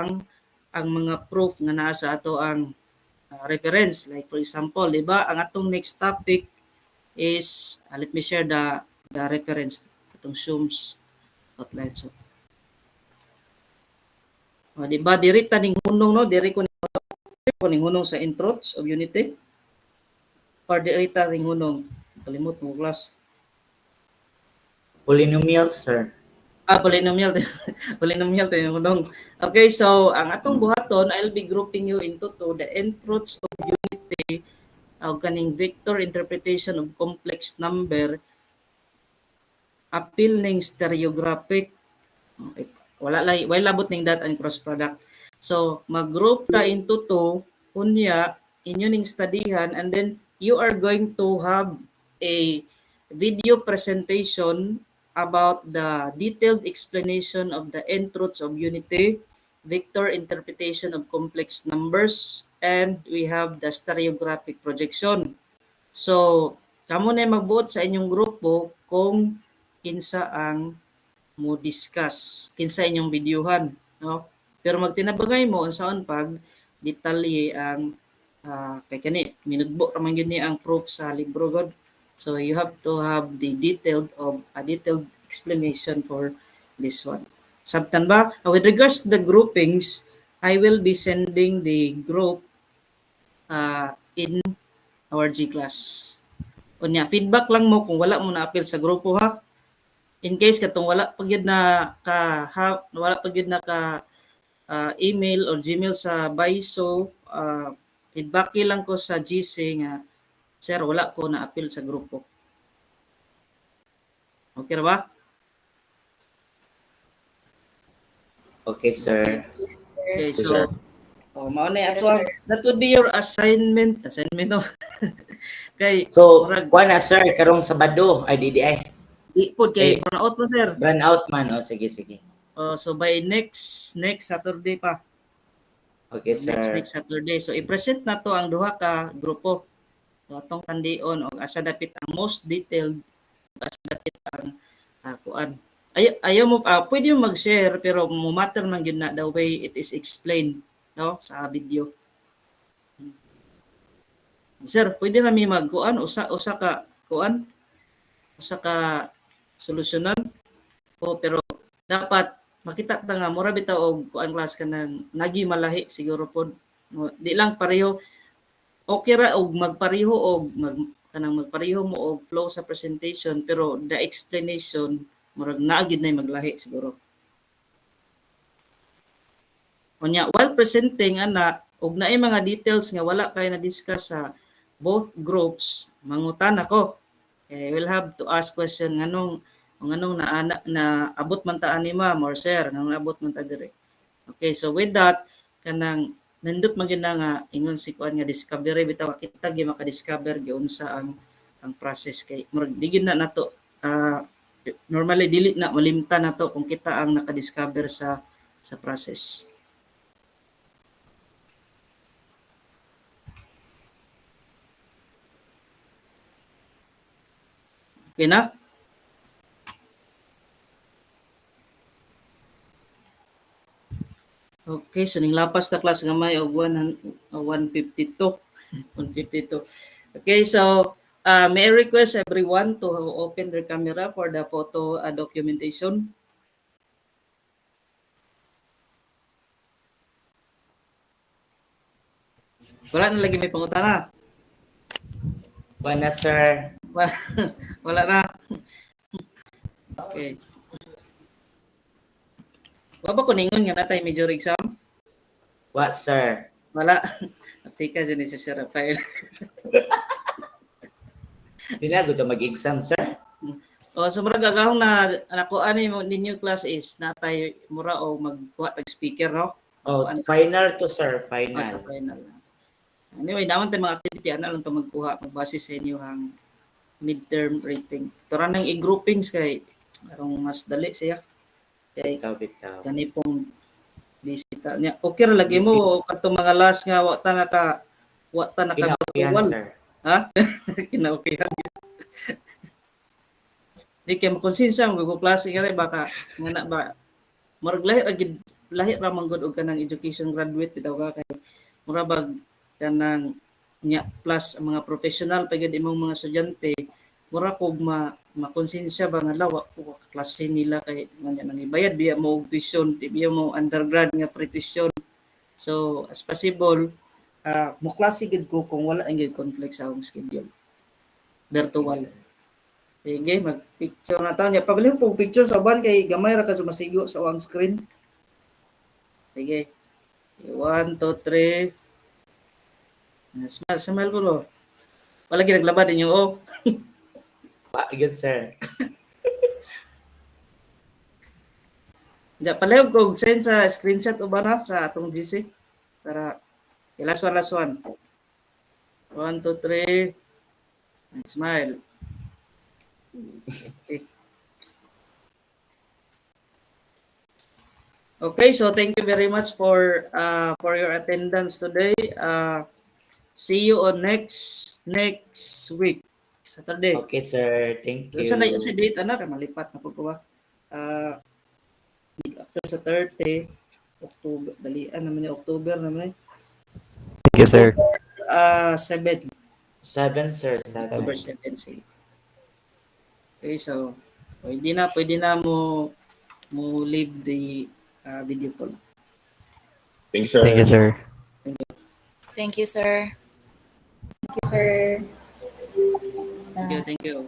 ang mga proof nga naa sa ato ang reference. Like for example, di ba, ang atong next topic is, let me share the reference, itong Zoom's outline. So, di ba, diri taning hunong, no? Diri ko ning hunong sa introits of Unity. Or diri taning hunong, kalimot mo class. Polynomial, sir. Polynomial. Polynomial tayo hunong. Okay, so ang atong buhaton, I'll be grouping you into two, the introits of Unity, kaning vector interpretation of complex number, appeal ning stereographic, okay. Wala labot ning dot and cross product. So mag-group ta into two, unya inyo ning studyhan, and then you are going to have a video presentation about the detailed explanation of the introits of Unity, vector interpretation of complex numbers, and we have the stereographic projection. So, kamo na magbuot sa inyong grupo kung kinsa ang mo discuss, kinsa inyong videohan, no? Pero magtinabangay mo unsaon pag detalye ang kay kani minudbo ra man gyud ni ang proof sa libro god. So you have to have the detailed explanation for this one. Sabtan ba? With regards to the groupings, I will be sending the group in our G class. Unya, feedback lang mo kung wala mo na-appeal sa grupo ha. In case katong wala pagyud na email or Gmail sa Baiso, feedback lang ko sa GC nga, sir, wala ko na-appeal sa grupo. Okay ra ba? Okay, sir. Okay, so mao na ato that would be your assignment no. Kay so kuan na sir karong Sabado ay DDI. Di po kay run out mo sir. Run out man sige. So by next Saturday pa. Okay, sir. Next Saturday. So i-present na to ang duha ka grupo. So atong kandion og asa dapit ang most detailed, asa dapit ang kuan. Ayaw mo pwede mo mag-share pero mo matter man gyud na the way it is explained, no, sa video. Sir, pwede na mi magkuan usa ka kuan, usa ka solusyonan pero dapat makita ta nga mura bitaw og kuan class kanang nagi malahi siguro pod. Di lang pareho. Okay ra og magpareho og magpareho mo og flow sa presentation pero the explanation murag naa gyud nay maglahi siguro. Unya while presenting ana og naay mga details nga wala kay na discuss sa both groups, mangutan ako. We'll have to ask question nganong na abot man ta ani ma'am or sir nganong abot man ta dire. Okay, so with that kanang nindot man gyud nga ingon si kuan nga discovery bitaw kita gyud maka-discover giunsa ang process kay murag di gyud na nato normally dili na malimtan nato kung kita ang naka-discover sa process. Okay na? Okay, so ning lapas na class gamay og 152. 152. Okay, so may I request everyone to open their camera for the photo documentation. Wala na lagi may pangutana. Wala sir. Wala na. Okay. Wala ba ko ningon nga natay major exam? What sir? Wala. Tika dyan si Sir Rafael. Dinagod na mag-exam sir? So mura gagahong na nakuha ninyo class is natay mura o magkuha tag speaker no? Final to sir, final. Sa final. Anyway, naman tayo mga activity ana lang to magkuha magbase sa inyo ang midterm rating. Tura nang i-groupings kay arong mas dali siya. Kay kani pong bisita niya. Okay ra lagi mo kadtong mga last nga wa ta naka sir. Ha? Kinaukihan. Di kay makonsinsa mo go klase ka baka ngana ba marag lahi ra gid lahi ra man gud og kanang education graduate bitaw ka kay mura bag kanang nya plus ang mga professional pagid imong mga estudyante mura kog makonsensya ba nga lawa ko klase nila kay nga nangibayad biya mo og tuition di biya mo undergrad nga free tuition. So as possible mo klase gid ko kung wala ang gid conflict sa akong schedule virtual. Sige, mag-picture na tayo. Pabiling po picture sa uban kay gamay ra ka masigo sa awang screen. Sige. 1, 2, 3. Smile po lo. Wala ginaglabad inyo oh. Good, sir. Ja palihog ko send sa screenshot uban ha sa atong GC para last one. 1, 2, 3. Smile. Okay, so thank you very much for your attendance today. See you on next week, Saturday. Okay, sir. Thank you. Sa date anak malipat na po ko ba? After sa 30 October, dalian naman ni October naman. Thank you, sir. 7 sir. October 7. Okay, so pwede na mo leave the video call. Thank you, sir. Thank you, sir. Thank you, sir. Thank you.